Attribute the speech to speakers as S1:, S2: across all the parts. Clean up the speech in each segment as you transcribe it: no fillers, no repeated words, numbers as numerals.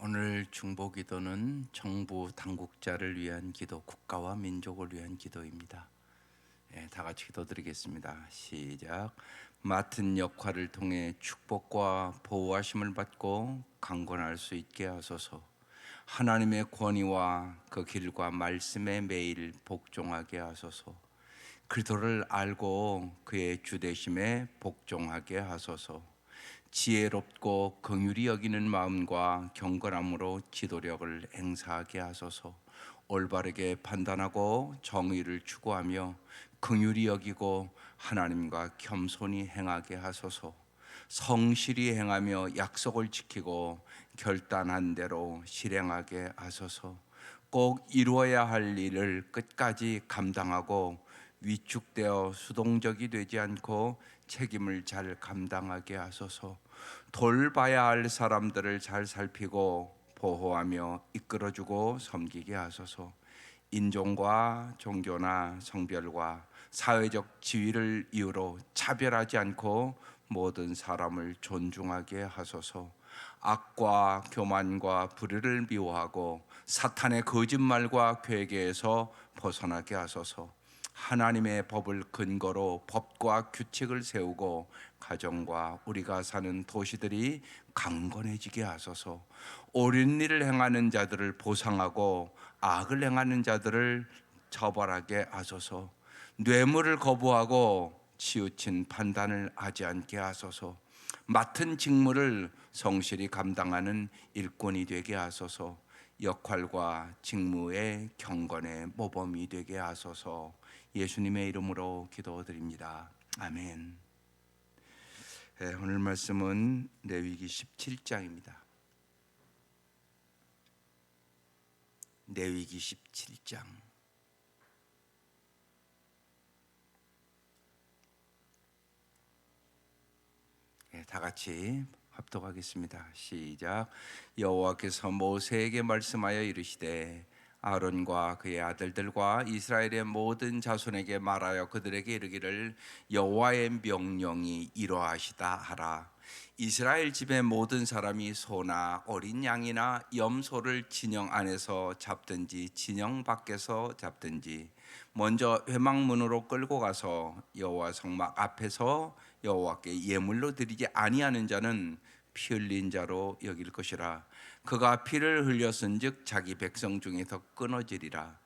S1: 오늘 중보기도는 정부 당국자를 위한 기도, 국가와 민족을 위한 기도입니다. 다 같이 기도드리겠습니다. 시작. 맡은 역할을 통해 축복과 보호하심을 받고 강건할 수 있게 하소서. 하나님의 권위와 그 길과 말씀에 매일 복종하게 하소서. 그리스도를 알고 그의 주되심에 복종하게 하소서. 지혜롭고 긍휼히 여기는 마음과 경건함으로 지도력을 행사하게 하소서. 올바르게 판단하고 정의를 추구하며 긍휼히 여기고 하나님과 겸손히 행하게 하소서. 성실히 행하며 약속을 지키고 결단한 대로 실행하게 하소서. 꼭 이루어야 할 일을 끝까지 감당하고 위축되어 수동적이 되지 않고 책임을 잘 감당하게 하소서. 돌봐야 할 사람들을 잘 살피고 보호하며 이끌어주고 섬기게 하소서. 인종과 종교나 성별과 사회적 지위를 이유로 차별하지 않고 모든 사람을 존중하게 하소서. 악과 교만과 불의를 미워하고 사탄의 거짓말과 괴계에서 벗어나게 하소서. 하나님의 법을 근거로 법과 규칙을 세우고 가정과 우리가 사는 도시들이 강건해지게 하소서. 옳은 일을 행하는 자들을 보상하고 악을 행하는 자들을 처벌하게 하소서. 뇌물을 거부하고 치우친 판단을 하지 않게 하소서. 맡은 직무를 성실히 감당하는 일꾼이 되게 하소서. 역할과 직무의 경건의 모범이 되게 하소서. 예수님의 이름으로 기도드립니다. 아멘. 오늘 말씀은 레위기 17장입니다. 레위기 17장. 다 같이 합독하겠습니다. 시작. 여호와께서 모세에게 말씀하여 이르시되 아론과 그의 아들들과 이스라엘의 모든 자손에게 말하여 그들에게 이르기를 여호와의 명령이 이러하시다 하라. 이스라엘 집의 모든 사람이 소나 어린 양이나 염소를 진영 안에서 잡든지 진영 밖에서 잡든지 먼저 회막문으로 끌고 가서 여호와 성막 앞에서 여호와께 예물로 드리지 아니하는 자는 피 흘린 자로 여길 것이라. 그가 피를 흘렸은즉 자기 백성 중에서 끊어지리라.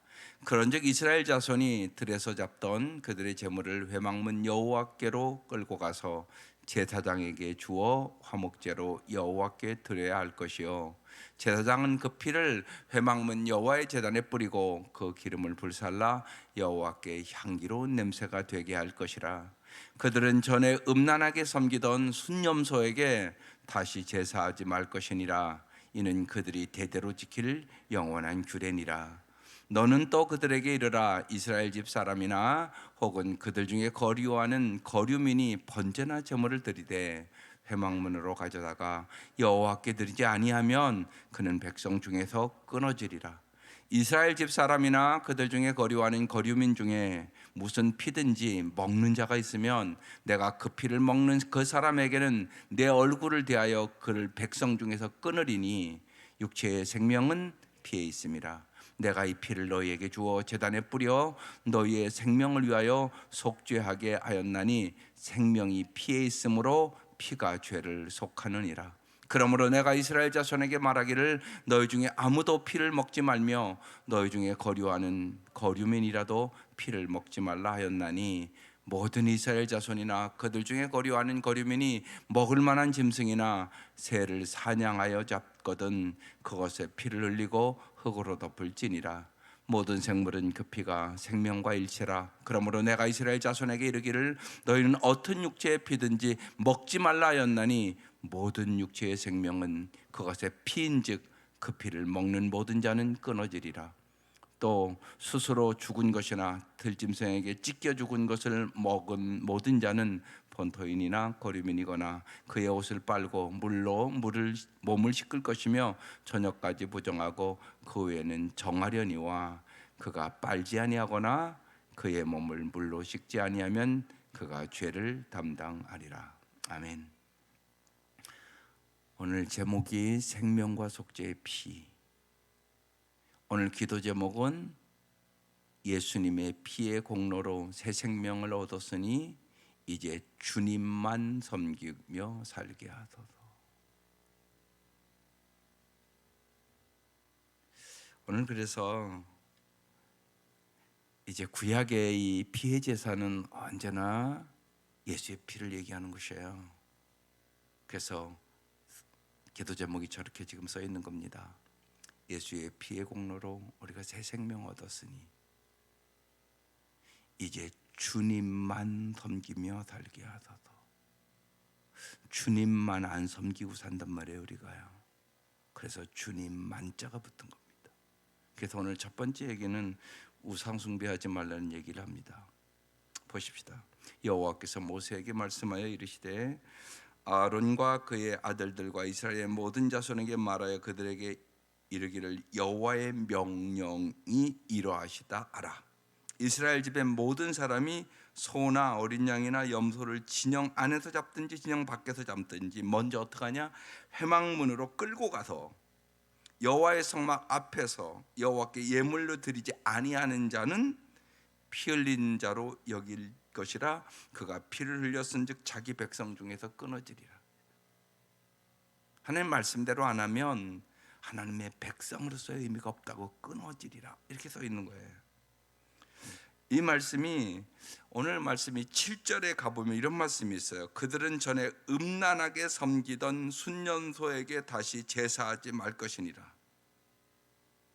S1: 그런즉 이스라엘 자손이 들에서 잡던 그들의 제물을 회막문 여호와께로 끌고 가서 제사장에게 주어 화목제로 여호와께 드려야 할 것이요, 제사장은 그 피를 회막문 여호와의 제단에 뿌리고 그 기름을 불살라 여호와께 향기로운 냄새가 되게 할 것이라. 그들은 전에 음란하게 섬기던 순념소에게 다시 제사하지 말 것이니라. 이는 그들이 대대로 지킬 영원한 규례니라. 너는 또 그들에게 이르라. 이스라엘 집 사람이나 혹은 그들 중에 거류하는 거류민이 번제나 제물을 드리되 회막문으로 가져다가 여호와께 드리지 아니하면 그는 백성 중에서 끊어지리라. 이스라엘 집 사람이나 그들 중에 거류하는 거류민 중에 무슨 피든지 먹는 자가 있으면 내가 그 피를 먹는 그 사람에게는 내 얼굴을 대하여 그를 백성 중에서 끊으리니 육체의 생명은 피에 있음이라. 내가 이 피를 너희에게 주어 제단에 뿌려 너희의 생명을 위하여 속죄하게 하였나니 생명이 피에 있으므로 피가 죄를 속하느니라. 그러므로 내가 이스라엘 자손에게 말하기를 너희 중에 아무도 피를 먹지 말며 너희 중에 거류하는 거류민이라도 피를 먹지 말라 하였나니, 모든 이스라엘 자손이나 그들 중에 거류하는 거류민이 먹을 만한 짐승이나 새를 사냥하여 잡거든 그것에 피를 흘리고 흙으로 덮을지니라. 모든 생물은 그 피가 생명과 일체라. 그러므로 내가 이스라엘 자손에게 이르기를 너희는 어떤 육체의 피든지 먹지 말라 하였나니, 모든 육체의 생명은 그것의 피인즉 그 피를 먹는 모든 자는 끊어지리라. 또 스스로 죽은 것이나 들짐승에게 찢겨 죽은 것을 먹은 모든 자는 본토인이나 거류민이거나 그의 옷을 빨고 물로 몸을 씻을 것이며 저녁까지 부정하고 그 후에는 정하려니와, 그가 빨지 아니하거나 그의 몸을 물로 씻지 아니하면 그가 죄를 담당하리라. 아멘. 오늘 제목이 생명과 속죄의 피. 오늘 기도 제목은 예수님의 피의 공로로 새 생명을 얻었으니 이제 주님만 섬기며 살게 하소서. 오늘 그래서 이제 구약의 이 피의 제사는 언제나 예수의 피를 얘기하는 것이에요. 그래서 기도 제목이 저렇게 지금 써 있는 겁니다. 예수의 피의 공로로 우리가 새 생명 얻었으니 이제 주님만 섬기며 살게 하소서. 주님만 안 섬기고 산단 말이에요, 우리가요. 그래서 주님만자가 붙은 겁니다. 그래서 오늘 첫 번째 얘기는 우상 숭배하지 말라는 얘기를 합니다. 보십시다. 여호와께서 모세에게 말씀하여 이르시되 아론과 그의 아들들과 이스라엘의 모든 자손에게 말하여 그들에게 이르기를 여호와의 명령이 이러하시다 하라. 이스라엘 집의 모든 사람이 소나 어린 양이나 염소를 진영 안에서 잡든지 진영 밖에서 잡든지 먼저 어떻게 하냐? 회막문으로 끌고 가서 여호와의 성막 앞에서 여호와께 예물로 드리지 아니하는 자는 피 흘린 자로 여길 것이라. 그가 피를 흘렸은즉 자기 백성 중에서 끊어지리라. 하나님 말씀대로 안 하면 하나님의 백성으로서의 의미가 없다고 끊어지리라 이렇게 써 있는 거예요. 이 말씀이 오늘 말씀이 7절에 가보면 이런 말씀이 있어요. 그들은 전에 음란하게 섬기던 순념소에게 다시 제사하지 말 것이니라.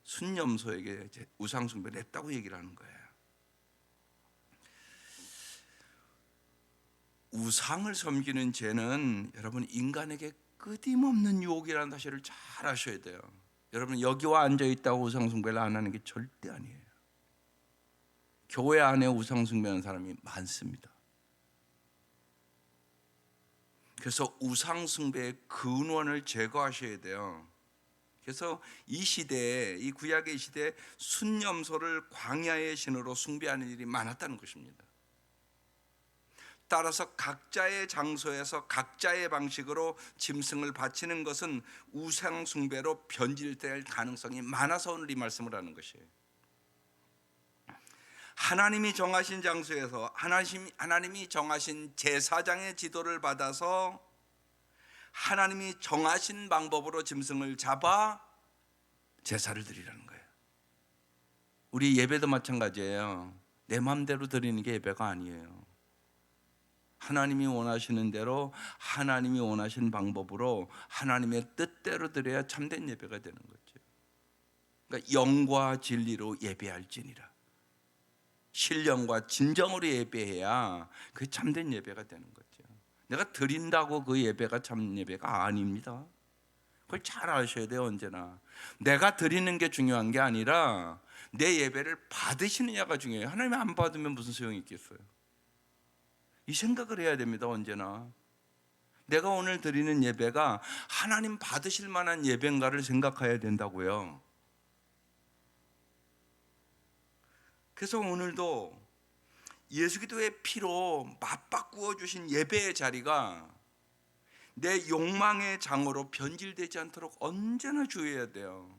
S1: 순념소에게 우상 숭배를 했다고 얘기를 하는 거예요. 우상을 섬기는 죄는 여러분 인간에게 끊임없는 유혹이라는 사실을 잘 아셔야 돼요. 여러분 여기와 앉아 있다고 우상 숭배를 안 하는 게 절대 아니에요. 교회 안에 우상 숭배하는 사람이 많습니다. 그래서 우상 숭배의 근원을 제거하셔야 돼요. 그래서 이 시대에, 이 구약의 시대에 순념소를 광야의 신으로 숭배하는 일이 많았다는 것입니다. 따라서 각자의 장소에서 각자의 방식으로 짐승을 바치는 것은 우상 숭배로 변질될 가능성이 많아서 오늘 이 말씀을 하는 것이에요. 하나님이 정하신 장소에서 하나님이 정하신 제사장의 지도를 받아서 하나님이 정하신 방법으로 짐승을 잡아 제사를 드리라는 거예요. 우리 예배도 마찬가지예요. 내 마음대로 드리는 게 예배가 아니에요. 하나님이 원하시는 대로 하나님이 원하신 방법으로 하나님의 뜻대로 드려야 참된 예배가 되는 거죠. 그러니까 영과 진리로 예배할지니라. 신령과 진정으로 예배해야 그게 참된 예배가 되는 거죠. 내가 드린다고 그 예배가 참 예배가 아닙니다. 그걸 잘 아셔야 돼요. 언제나 내가 드리는 게 중요한 게 아니라 내 예배를 받으시느냐가 중요해요. 하나님이 안 받으면 무슨 소용이 있겠어요? 이 생각을 해야 됩니다. 언제나 내가 오늘 드리는 예배가 하나님 받으실 만한 예배인가를 생각해야 된다고요. 그래서 오늘도 예수 그리스도의 피로 맞바꾸어 주신 예배의 자리가 내 욕망의 장으로 변질되지 않도록 언제나 주의해야 돼요.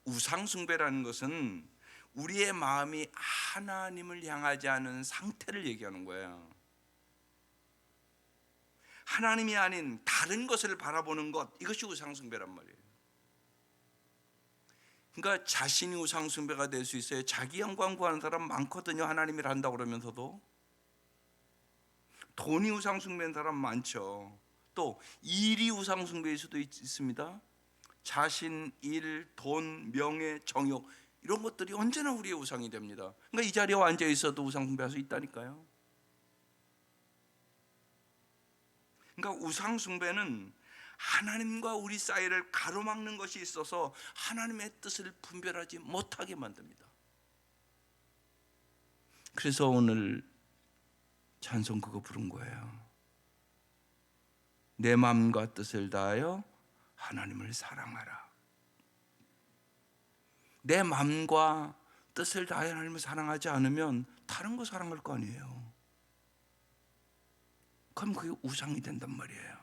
S1: 우상 숭배라는 것은 우리의 마음이 하나님을 향하지 않은 상태를 얘기하는 거예요. 하나님이 아닌 다른 것을 바라보는 것, 이것이 우상 숭배란 말이에요. 그러니까 자신이 우상 숭배가 될 수 있어요. 자기 영광 구하는 사람 많거든요. 하나님이라 한다고 그러면서도. 돈이 우상 숭배인 사람 많죠. 또 일이 우상 숭배일 수도 있습니다. 자신, 일, 돈, 명예, 정욕 이런 것들이 언제나 우리의 우상이 됩니다. 그러니까 이 자리에 앉아 있어도 우상 숭배할 수 있다니까요. 그러니까 우상 숭배는 하나님과 우리 사이를 가로막는 것이 있어서 하나님의 뜻을 분별하지 못하게 만듭니다. 그래서 오늘 찬송 그거 부른 거예요. 내 마음과 뜻을 다하여 하나님을 사랑하라. 내 마음과 뜻을 다하여 하나님을 사랑하지 않으면 다른 거 사랑할 거 아니에요. 그럼 그게 우상이 된단 말이에요.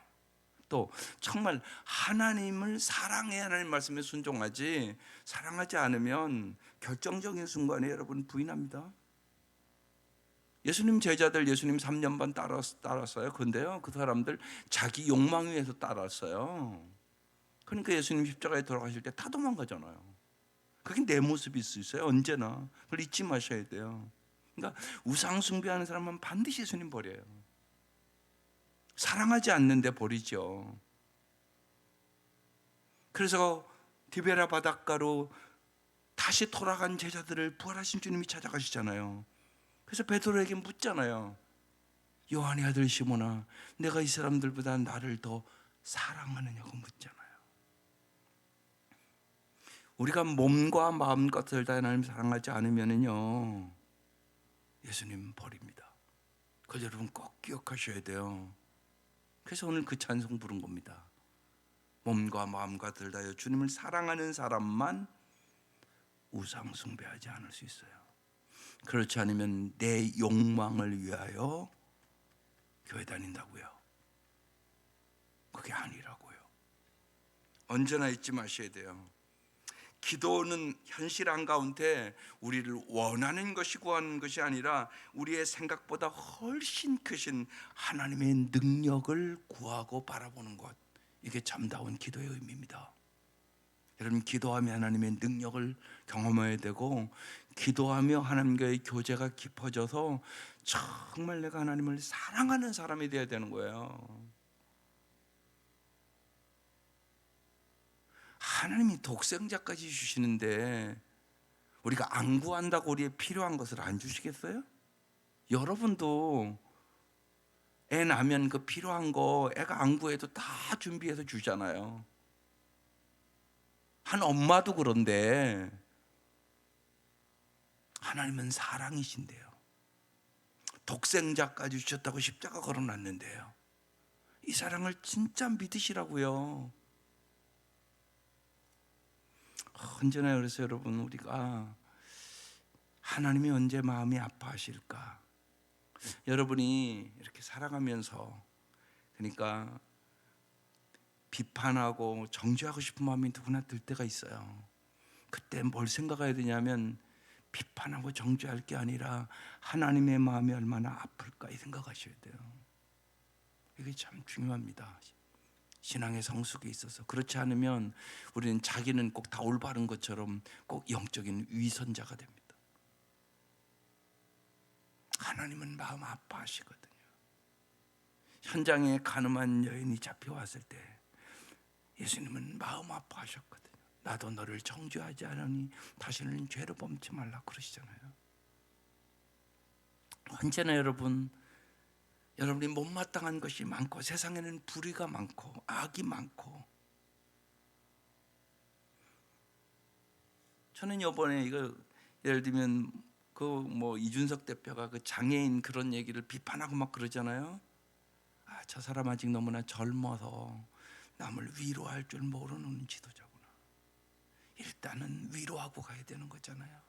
S1: 또 정말 하나님을 사랑해야 하나님 말씀에 순종하지, 사랑하지 않으면 결정적인 순간에 여러분 부인합니다. 예수님 제자들 예수님 3년 반 따랐어요. 근데요, 그 사람들 자기 욕망 위해서 따랐어요. 그러니까 예수님 십자가에 돌아가실 때 다 도망가잖아요. 그게 내 모습일 수 있어요. 언제나. 그걸 잊지 마셔야 돼요. 그러니까 우상 숭배하는 사람은 반드시 예수님 버려요. 사랑하지 않는데 버리죠. 그래서 디베라 바닷가로 다시 돌아간 제자들을 부활하신 주님이 찾아가시잖아요. 그래서 베드로에게 묻잖아요. 요한의 아들 시몬아, 내가 이 사람들보다 나를 더 사랑하느냐고 묻잖아요. 우리가 몸과 마음과 뜻을 다해 하나님 사랑하지 않으면요, 예수님 버립니다. 그걸 여러분 꼭 기억하셔야 돼요. 그래서 오늘 그 찬송 부른 겁니다. 몸과 마음과 뜻을 다하여 주님을 사랑하는 사람만 우상 숭배하지 않을 수 있어요. 그렇지 않으면 내 욕망을 위하여 교회 다닌다고요. 그게 아니라고요. 언제나 잊지 마셔야 돼요. 기도는 현실 한가운데 우리를 원하는 것이 구하는 것이 아니라 우리의 생각보다 훨씬 크신 하나님의 능력을 구하고 바라보는 것, 이게 참다운 기도의 의미입니다. 여러분, 기도하며 하나님의 능력을 경험해야 되고, 기도하며 하나님과의 교제가 깊어져서 정말 내가 하나님을 사랑하는 사람이 되어야 되는 거예요. 하나님이 독생자까지 주시는데 우리가 안 구한다고 우리의 필요한 것을 안 주시겠어요? 여러분도 애 낳으면 그 필요한 거 애가 안 구해도 다 준비해서 주잖아요. 한 엄마도 그런데 하나님은 사랑이신데요. 독생자까지 주셨다고 십자가 걸어놨는데요. 이 사랑을 진짜 믿으시라고요. 언제나 그래서 여러분, 우리가 하나님이 언제 마음이 아파하실까? 여러분이 이렇게 살아가면서, 그러니까 비판하고 정죄하고 싶은 마음이 누구나 들 때가 있어요. 그때 뭘 생각해야 되냐면, 비판하고 정죄할 게 아니라 하나님의 마음이 얼마나 아플까 이 생각하셔야 돼요. 이게 참 중요합니다. 신앙의 성숙에 있어서. 그렇지 않으면 우리는 자기는 꼭 다 올바른 것처럼 꼭 영적인 위선자가 됩니다. 하나님은 마음 아파하시거든요. 현장에 가늠한 여인이 잡혀왔을 때 예수님은 마음 아파하셨거든요. 나도 너를 정죄하지 않으니 다시는 죄를 범치 말라 그러시잖아요. 언제나 여러분이 못마땅한 것이 많고, 세상에는 불의가 많고 악이 많고. 저는 이번에 이거 예를 들면 그 이준석 대표가 그 장애인 그런 얘기를 비판하고 막 그러잖아요. 저 사람 아직 너무나 젊어서 남을 위로할 줄 모르는 지도자구나. 일단은 위로하고 가야 되는 거잖아요.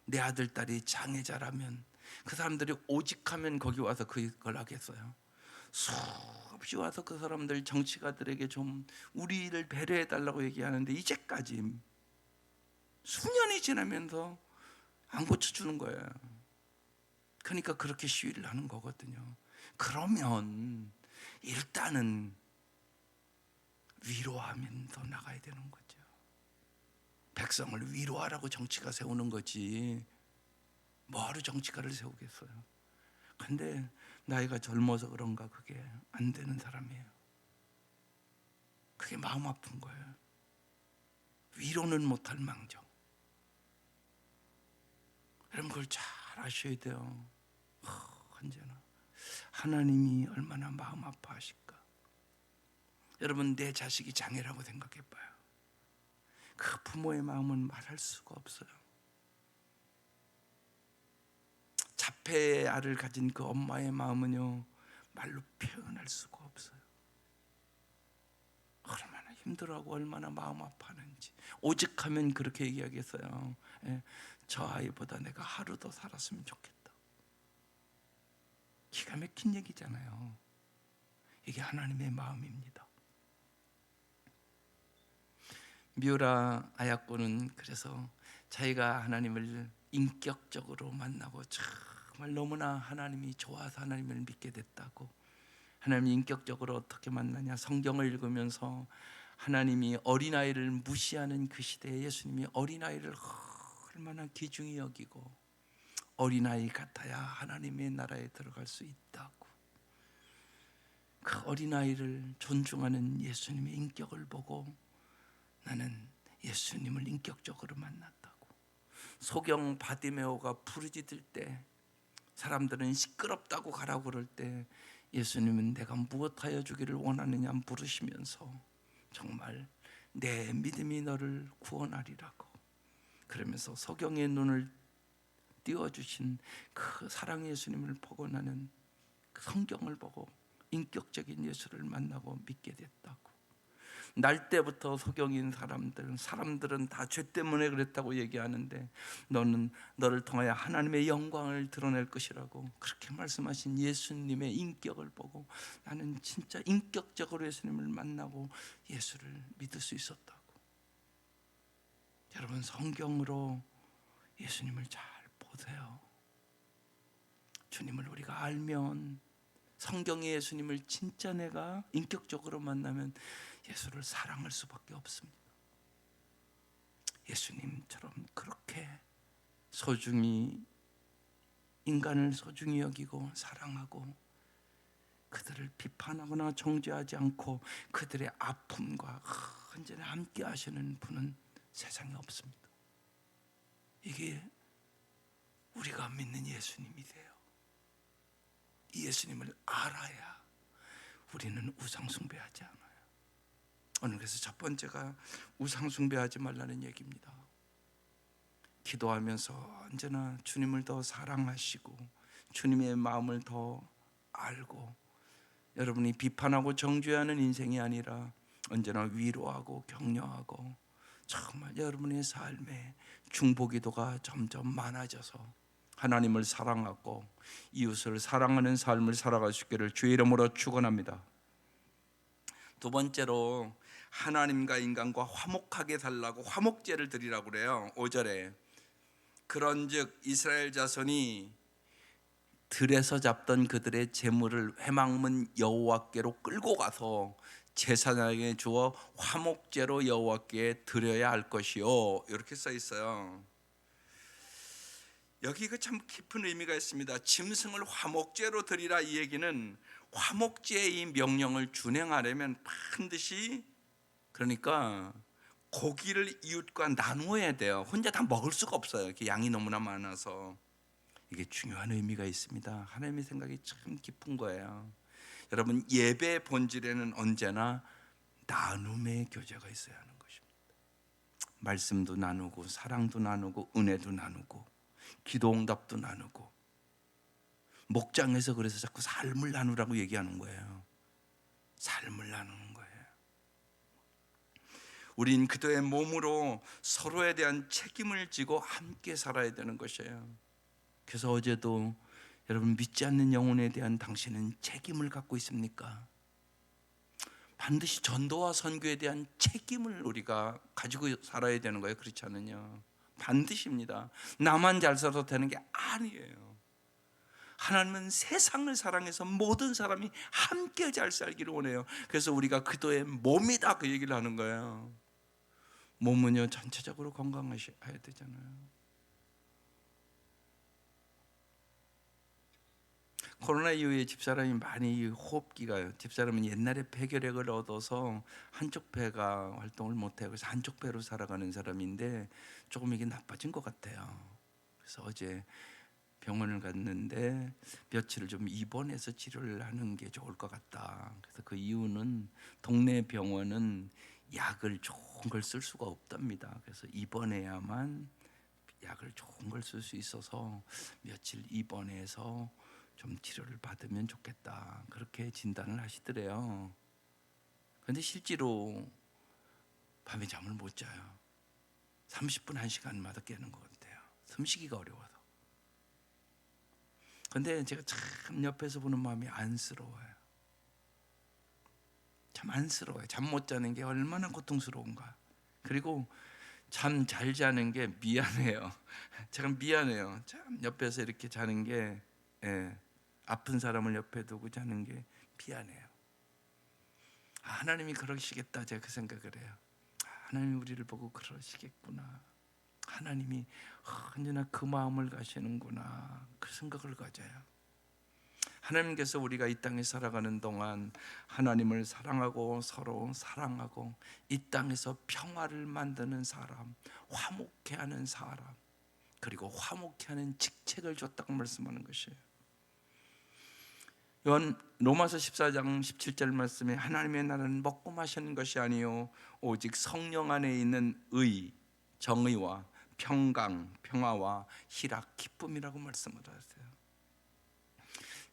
S1: 내 아들 딸이 장애자라면 그 사람들이 오직하면 거기 와서 그걸 하겠어요? 수없이 와서 그 사람들 정치가들에게 좀 우리를 배려해 달라고 얘기하는데 이제까지 수년이 지나면서 안 고쳐주는 거예요. 그러니까 그렇게 시위를 하는 거거든요. 그러면 일단은 위로하면서 나가야 되는 거죠. 백성을 위로하라고 정치가 세우는 거지 뭐하러 정치가를 세우겠어요. 근데 나이가 젊어서 그런가 그게 안 되는 사람이에요. 그게 마음 아픈 거예요. 위로는 못할 망정. 여러분 그걸 잘 아셔야 돼요. 언제나 하나님이 얼마나 마음 아파하실까. 여러분, 내 자식이 장애라고 생각해봐요. 그 부모의 마음은 말할 수가 없어요. 자폐의 알을 가진 그 엄마의 마음은요, 말로 표현할 수가 없어요. 얼마나 힘들어하고 얼마나 마음 아파하는지. 오직하면 그렇게 얘기하겠어요. 저 아이보다 내가 하루 더 살았으면 좋겠다. 기가 막힌 얘기잖아요. 이게 하나님의 마음입니다. 미우라 아야코는 그래서 자기가 하나님을 인격적으로 만나고 정말 너무나 하나님이 좋아서 하나님을 믿게 됐다고. 하나님이 인격적으로 어떻게 만나냐, 성경을 읽으면서 하나님이 어린아이를 무시하는 그 시대에 예수님이 어린아이를 얼마나 귀중히 여기고 어린아이 같아야 하나님의 나라에 들어갈 수 있다고. 그 어린아이를 존중하는 예수님의 인격을 보고 나는 예수님을 인격적으로 만났다고. 소경 바디메오가 부르짖을 때 사람들은 시끄럽다고 가라고 그럴 때 예수님은 내가 무엇하여 주기를 원하느냐 물으시면서 정말 내 믿음이 너를 구원하리라고 그러면서 소경의 눈을 띄워주신 그 사랑의 예수님을 보고 나는 그 성경을 보고 인격적인 예수를 만나고 믿게 됐다고. 날 때부터 소경인 사람들은 다 죄 때문에 그랬다고 얘기하는데 너를 통하여 하나님의 영광을 드러낼 것이라고 그렇게 말씀하신 예수님의 인격을 보고 나는 진짜 인격적으로 예수님을 만나고 예수를 믿을 수 있었다고. 여러분, 성경으로 예수님을 잘 보세요. 주님을 우리가 알면, 성경의 예수님을 진짜 내가 인격적으로 만나면 예수를 사랑할 수밖에 없습니다. 예수님처럼 그렇게 소중히, 인간을 소중히 여기고 사랑하고 그들을 비판하거나 정죄하지 않고 그들의 아픔과 언제나 함께 하시는 분은 세상에 없습니다. 이게 우리가 믿는 예수님이 돼요. 이 예수님을 알아야 우리는 우상 숭배하지 않아요. 오늘 그래서 첫 번째가 우상 숭배하지 말라는 얘기입니다. 기도하면서 언제나 주님을 더 사랑하시고 주님의 마음을 더 알고, 여러분이 비판하고 정죄하는 인생이 아니라 언제나 위로하고 격려하고 정말 여러분의 삶에 중보기도가 점점 많아져서 하나님을 사랑하고 이웃을 사랑하는 삶을 살아갈 수 있기를 주의 이름으로 축원합니다. 두 번째로 하나님과 인간과 화목하게 살라고 화목제를 드리라고 그래요. 5절에 그런즉 이스라엘 자손이 들에서 잡던 그들의 재물을 회막문 여호와께로 끌고 가서 제사장에게 주어 화목제로 여호와께 드려야 할 것이요, 이렇게 써 있어요. 여기 그 참 깊은 의미가 있습니다. 짐승을 화목제로 드리라, 이 얘기는 화목제의 이 명령을 준행하려면 반드시, 그러니까 고기를 이웃과 나누어야 돼요. 혼자 다 먹을 수가 없어요. 이렇게 양이 너무나 많아서. 이게 중요한 의미가 있습니다. 하나님의 생각이 참 깊은 거예요. 여러분, 예배의 본질에는 언제나 나눔의 교제가 있어야 하는 것입니다. 말씀도 나누고 사랑도 나누고 은혜도 나누고 기도응답도 나누고, 목장에서 그래서 자꾸 삶을 나누라고 얘기하는 거예요. 삶을 나누는 거예요. 우린 그도의 몸으로 서로에 대한 책임을 지고 함께 살아야 되는 것이에요. 그래서 어제도 여러분, 믿지 않는 영혼에 대한 당신은 책임을 갖고 있습니까? 반드시 전도와 선교에 대한 책임을 우리가 가지고 살아야 되는 거예요. 그렇지 않느냐? 반드시입니다. 나만 잘 살아도 되는 게 아니에요. 하나님은 세상을 사랑해서 모든 사람이 함께 잘 살기를 원해요. 그래서 우리가 그도의 몸이다, 그 얘기를 하는 거예요. 몸은요 전체적으로 건강하셔야 되잖아요. 코로나 이후에 집사람이 많이 호흡기가, 집사람은 옛날에 폐결핵을 얻어서 한쪽 폐가 활동을 못해요. 그래서 한쪽 폐로 살아가는 사람인데 조금 이게 나빠진 것 같아요. 그래서 어제 병원을 갔는데 며칠을 좀 입원해서 치료를 하는 게 좋을 것 같다. 그래서 그 이유는 동네 병원은 약을 좋은 걸 쓸 수가 없답니다. 그래서 입원해야만 약을 좋은 걸 쓸 수 있어서 며칠 입원해서 좀 치료를 받으면 좋겠다, 그렇게 진단을 하시더래요. 그런데 실제로 밤에 잠을 못 자요. 30분 1시간마다 깨는 것 같아요. 숨쉬기가 어려워서. 근데 제가 참 옆에서 보는 마음이 안쓰러워요. 참 안쓰러워요. 잠 못 자는 게 얼마나 고통스러운가. 그리고 잠 잘 자는 게 미안해요. 제가 미안해요. 참 옆에서 이렇게 자는 게, 예, 아픈 사람을 옆에 두고 자는 게 미안해요. 하나님이 그러시겠다, 제가 그 생각을 해요. 하나님이 우리를 보고 그러시겠구나. 하나님이 언제나 그 마음을 가시는구나, 그 생각을 가져요. 하나님께서 우리가 이 땅에 살아가는 동안 하나님을 사랑하고 서로 사랑하고 이 땅에서 평화를 만드는 사람, 화목해 하는 사람, 그리고 화목해 하는 직책을 줬다고 말씀하는 것이에요. 로마서 14장 17절 말씀에 하나님의 나라는 먹고 마시는 것이 아니요 오직 성령 안에 있는 의, 정의와 평강, 평화와 희락, 기쁨이라고 말씀을 하세요.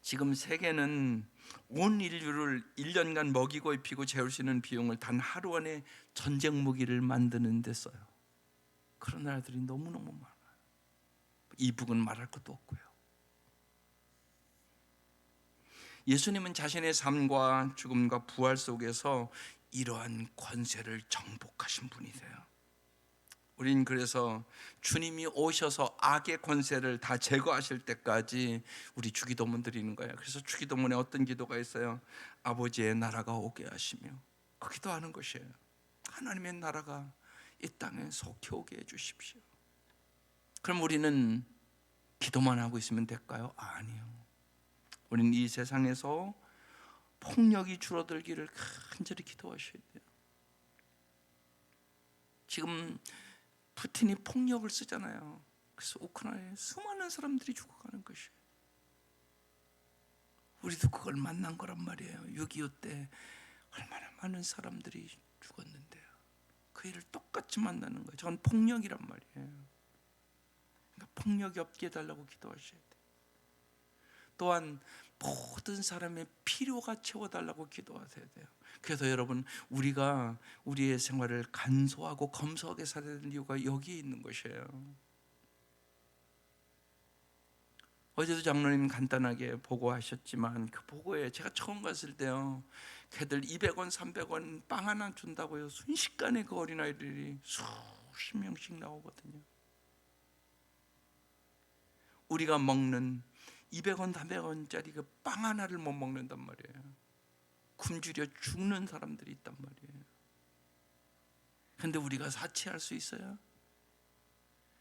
S1: 지금 세계는 온 인류를 1년간 먹이고 입히고 재울 수 있는 비용을 단 하루 안에 전쟁 무기를 만드는 데 써요. 그런 나라들이 너무너무 많아요. 이북은 말할 것도 없고요. 예수님은 자신의 삶과 죽음과 부활 속에서 이러한 권세를 정복하신 분이세요. 우린 그래서 주님이 오셔서 악의 권세를 다 제거하실 때까지 우리 주기도문 드리는 거예요. 그래서 주기도문에 어떤 기도가 있어요? 아버지의 나라가 오게 하시며, 그 기도하는 것이에요. 하나님의 나라가 이 땅에 속히 오게 해주십시오. 그럼 우리는 기도만 하고 있으면 될까요? 아니요. 우리는 이 세상에서 폭력이 줄어들기를 간절히 기도하셔야 돼요. 지금 푸틴이 폭력을 쓰잖아요. 그래서 우크라이나에 수많은 사람들이 죽어가는 것이에요. 우리도 그걸 만난 거란 말이에요. 6.25 때 얼마나 많은 사람들이 죽었는데요. 그 일을 똑같이 만나는 거예요. 저건 폭력이란 말이에요. 그러니까 폭력이 없게 해달라고 기도하셔야 돼요. 또한 모든 사람의 필요가 채워달라고 기도하셔야 돼요. 그래서 여러분, 우리가 우리의 생활을 간소하고 검소하게 살아야 되는 이유가 여기에 있는 것이에요. 어제도 장로님 간단하게 보고하셨지만 그 보고에 제가 처음 갔을 때요, 걔들 200원 300원 빵 하나 준다고요 순식간에 그 어린아이들이 수십 명씩 나오거든요. 우리가 먹는 200원 300원짜리 그 빵 하나를 못 먹는단 말이에요. 굶주려 죽는 사람들이 있단 말이에요. 그런데 우리가 사치할 수 있어요?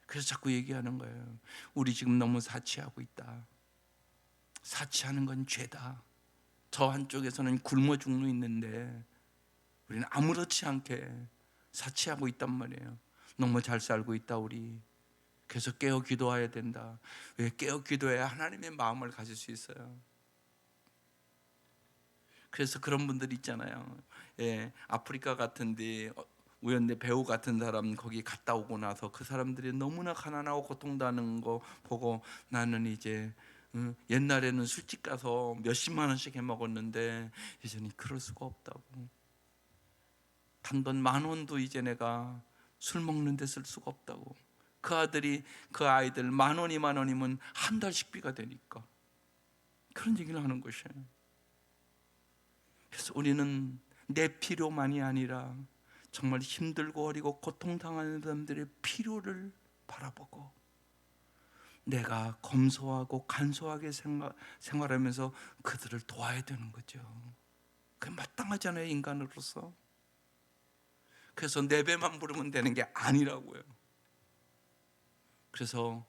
S1: 그래서 자꾸 얘기하는 거예요. 우리 지금 너무 사치하고 있다. 사치하는 건 죄다. 저 한쪽에서는 굶어 죽는 있는데 우리는 아무렇지 않게 사치하고 있단 말이에요. 너무 잘 살고 있다 우리. 그래서 깨어 기도해야 된다. 왜 깨어 기도해야 하나님의 마음을 가질 수 있어요. 그래서 그런 분들 있잖아요. 예, 아프리카 같은데 우연히 배우 같은 사람 거기 갔다 오고 나서 그 사람들이 너무나 가난하고 고통당하는 거 보고 나는 이제 옛날에는 술집 가서 몇십만 원씩 해 먹었는데 이제는 그럴 수가 없다고. 단돈 10,000원도 이제 내가 술 먹는 데 쓸 수가 없다고. 그 아들이 그 아이들 10,000원 20,000원이면 한 달 식비가 되니까 그런 얘기를 하는 것이에요. 그래서 우리는 내 필요만이 아니라 정말 힘들고 어리고 고통당하는 사람들의 필요를 바라보고 내가 검소하고 간소하게 생활하면서 그들을 도와야 되는 거죠. 그게 마땅하잖아요, 인간으로서. 그래서 내 배만 부르면 되는 게 아니라고요. 그래서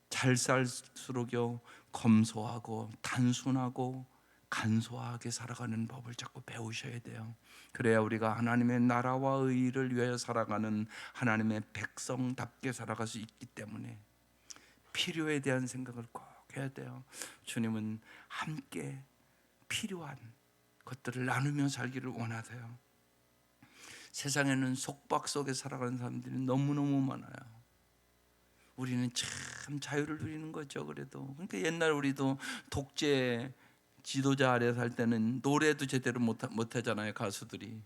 S1: 잘 살수록요 검소하고 단순하고 간소하게 살아가는 법을 자꾸 배우셔야 돼요. 그래야 우리가 하나님의 나라와 의를 위하여 살아가는 하나님의 백성답게 살아갈 수 있기 때문에 필요에 대한 생각을 꼭 해야 돼요. 주님은 함께 필요한 것들을 나누며 살기를 원하세요. 세상에는 속박 속에 살아가는 사람들이 너무너무 많아요. 우리는 참 자유를 누리는 거죠. 그래도 그러니까 옛날 우리도 독재 지도자 아래 살 때는 노래도 제대로 못 하잖아요, 가수들이.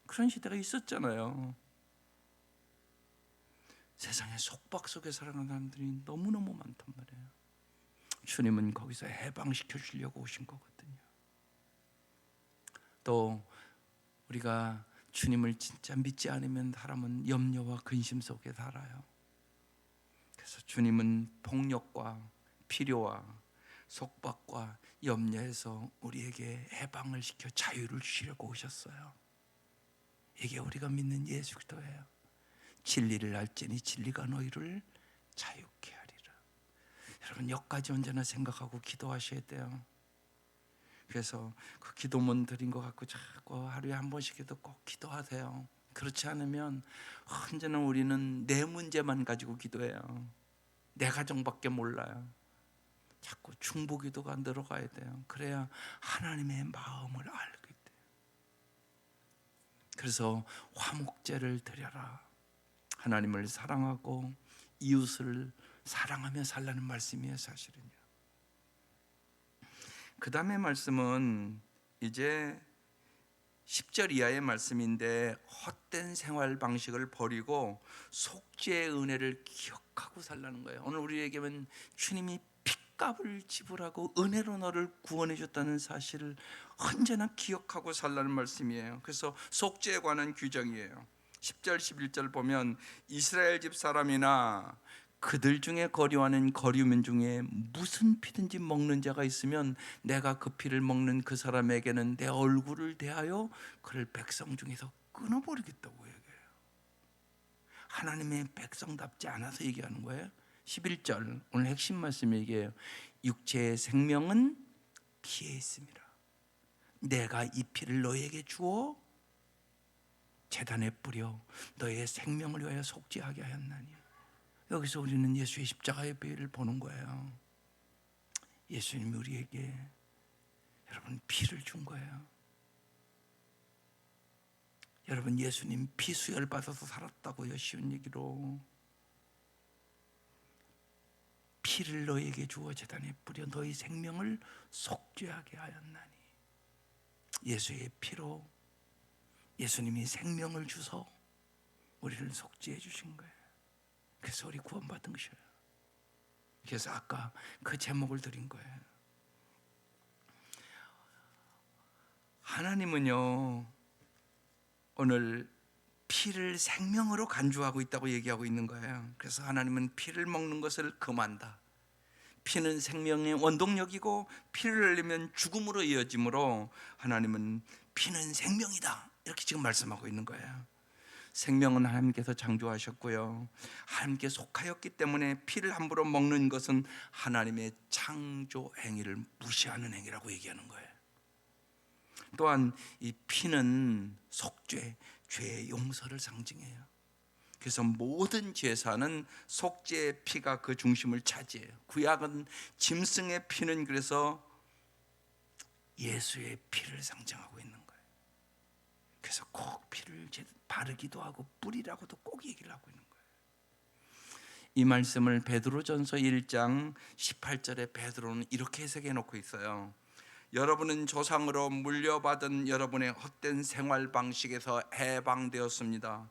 S1: 그런 시대가 있었잖아요. 세상에 속박 속에 살아가는 사람들이 너무너무 많단 말이에요. 주님은 거기서 해방시켜 주려고 오신 거거든요. 또 우리가 주님을 진짜 믿지 않으면 사람은 염려와 근심 속에 살아요. 그래서 주님은 폭력과 필요와 속박과 염려에서 우리에게 해방을 시켜 자유를 주시려고 오셨어요. 이게 우리가 믿는 예수 그리스도예요. 진리를 알지니 진리가 너희를 자유케 하리라. 여러분 여기까지 언제나 생각하고 기도하셔야 돼요. 그래서 그 기도문 드린 것 같고 자꾸 하루에 한 번씩이라도 꼭 기도하세요. 그렇지 않으면 언제나 우리는 내 문제만 가지고 기도해요. 내 가정밖에 몰라요. 자꾸 중보기도가 늘어가야 돼요. 그래야 하나님의 마음을 알게 돼요. 그래서 화목제를 드려라. 하나님을 사랑하고 이웃을 사랑하며 살라는 말씀이에요, 사실은요. 그 다음에 말씀은 이제 10절 이하의 말씀인데, 헛된 생활 방식을 버리고 속죄의 은혜를 기억하고 살라는 거예요. 오늘 우리에게는 주님이 핏값을 지불하고 은혜로 너를 구원해 줬다는 사실을 언제나 기억하고 살라는 말씀이에요. 그래서 속죄에 관한 규정이에요. 10절 11절 보면 이스라엘 집 사람이나 그들 중에 거류하는 거류민 중에 무슨 피든지 먹는 자가 있으면 내가 그 피를 먹는 그 사람에게는 내 얼굴을 대하여 그를 백성 중에서 끊어버리겠다고 얘기해요. 하나님의 백성답지 않아서 얘기하는 거예요. 11절 오늘 핵심 말씀이 얘기해요. 육체의 생명은 피에 있습니다. 내가 이 피를 너에게 주어 제단에 뿌려 너의 생명을 위하여 속죄하게 하였나니. 여기서 우리는 예수의 십자가의 피를 보는 거예요. 예수님이 우리에게 여러분 피를 준 거예요. 여러분 예수님 피 수혈 받아서 살았다고요. 쉬운 얘기로. 피를 너에게 주어 제단에 뿌려 너희 생명을 속죄하게 하였나니. 예수의 피로 예수님이 생명을 주서 우리를 속죄해 주신 거예요. 그래서 우리 구원받은 것이에요. 그래서 아까 그 제목을 드린 거예요. 하나님은요 오늘 피를 생명으로 간주하고 있다고 얘기하고 있는 거예요. 그래서 하나님은 피를 먹는 것을 금한다. 피는 생명의 원동력이고 피를 흘리면 죽음으로 이어지므로 하나님은 피는 생명이다 이렇게 지금 말씀하고 있는 거예요. 생명은 하나님께서 창조하셨고요, 하나님께 속하였기 때문에 피를 함부로 먹는 것은 하나님의 창조 행위를 무시하는 행위라고 얘기하는 거예요. 또한 이 피는 속죄, 죄의 용서를 상징해요. 그래서 모든 제사는 속죄의 피가 그 중심을 차지해요. 구약은 짐승의 피는 그래서 예수의 피를 상징하고 있는 거예요. 그래서 꼭 피를 바르기도 하고 뿌리라고도 꼭 얘기를 하고 있는 거예요. 이 말씀을 베드로전서 1장 18절에 베드로는 이렇게 해석해 놓고 있어요. 여러분은 조상으로 물려받은 여러분의 헛된 생활 방식에서 해방되었습니다.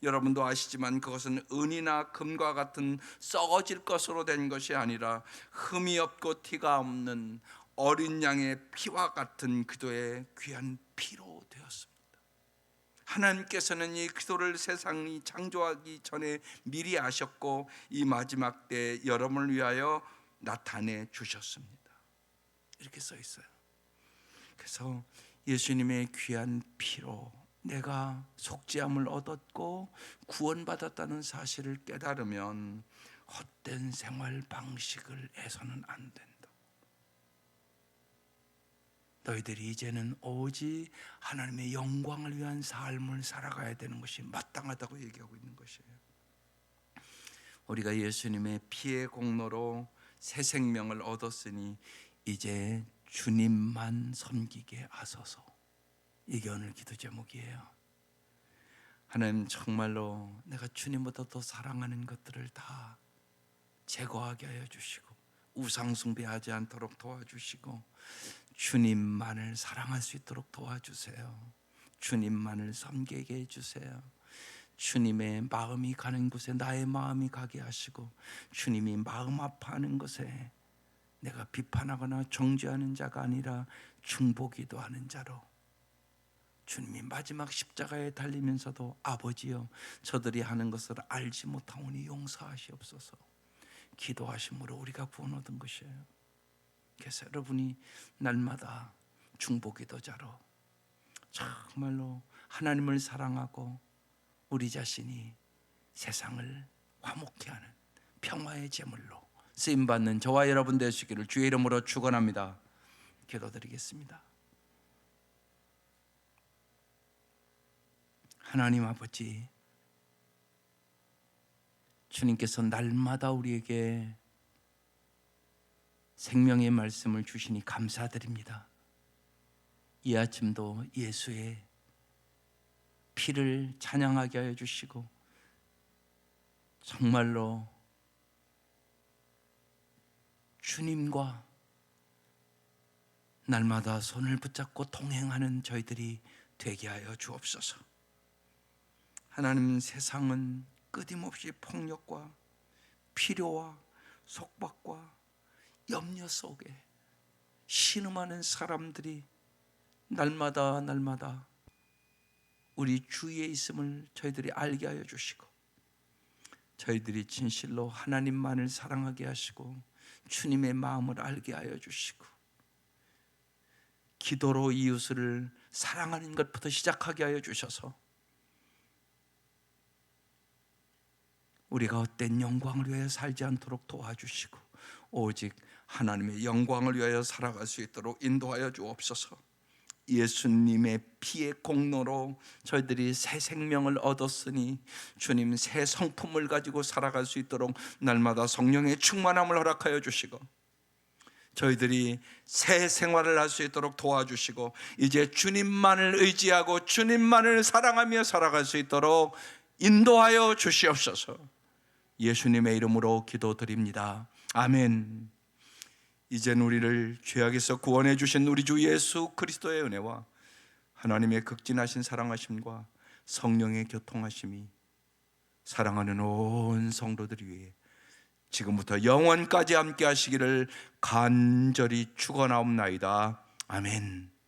S1: 여러분도 아시지만 그것은 은이나 금과 같은 썩어질 것으로 된 것이 아니라 흠이 없고 티가 없는 어린 양의 피와 같은 그도의 귀한 피로 되었습니다. 하나님께서는 이 그도를 세상이 창조하기 전에 미리 아셨고 이 마지막 때 여러분을 위하여 나타내 주셨습니다. 이렇게 써 있어요. 그래서 예수님의 귀한 피로 내가 속죄함을 얻었고 구원받았다는 사실을 깨달으면 헛된 생활 방식을 해서는 안 된다. 너희들이 이제는 오직 하나님의 영광을 위한 삶을 살아가야 되는 것이 마땅하다고 얘기하고 있는 것이에요. 우리가 예수님의 피의 공로로 새 생명을 얻었으니 이제 주님만 섬기게 하소서. 이게 오늘 기도 제목이에요. 하나님, 정말로 내가 주님보다 더 사랑하는 것들을 다 제거하게 하여 주시고 우상 숭배하지 않도록 도와주시고 주님만을 사랑할 수 있도록 도와주세요. 주님만을 섬기게 해주세요. 주님의 마음이 가는 곳에 나의 마음이 가게 하시고 주님이 마음 아파하는 곳에 내가 비판하거나 정죄하는 자가 아니라 중보기도 하는 자로, 주님이 마지막 십자가에 달리면서도 아버지여 저들이 하는 것을 알지 못하오니 용서하시옵소서 기도하심으로 우리가 구원 얻은 것이에요. 그래서 여러분이 날마다 중보기도자로 정말로 하나님을 사랑하고 우리 자신이 세상을 화목케 하는 평화의 제물로 쓰임받는 저와 여러분 되시기를 주의 이름으로 축원합니다. 기도드리겠습니다. 하나님 아버지, 주님께서 날마다 우리에게 생명의 말씀을 주시니 감사드립니다. 이 아침도 예수의 피를 찬양하게 하여 주시고 정말로 주님과 날마다 손을 붙잡고 동행하는 저희들이 되게 하여 주옵소서. 하나님, 세상은 끊임없이 폭력과 필요와 속박과 염려 속에 신음하는 사람들이 날마다 우리 주위에 있음을 저희들이 알게 하여 주시고, 저희들이 진실로 하나님만을 사랑하게 하시고 주님의 마음을 알게 하여 주시고, 기도로 이웃을 사랑하는 것부터 시작하게 하여 주셔서 우리가 헛된 영광을 위하여 살지 않도록 도와주시고 오직 하나님의 영광을 위하여 살아갈 수 있도록 인도하여 주옵소서. 예수님의 피의 공로로 저희들이 새 생명을 얻었으니 주님 새 성품을 가지고 살아갈 수 있도록 날마다 성령의 충만함을 허락하여 주시고 저희들이 새 생활을 할 수 있도록 도와주시고 이제 주님만을 의지하고 주님만을 사랑하며 살아갈 수 있도록 인도하여 주시옵소서. 예수님의 이름으로 기도드립니다. 아멘. 이젠 우리를 죄악에서 구원해 주신 우리 주 예수 그리스도의 은혜와 하나님의 극진하신 사랑하심과 성령의 교통하심이 사랑하는 온 성도들 위해 지금부터 영원까지 함께 하시기를 간절히 축원하옵나이다. 아멘.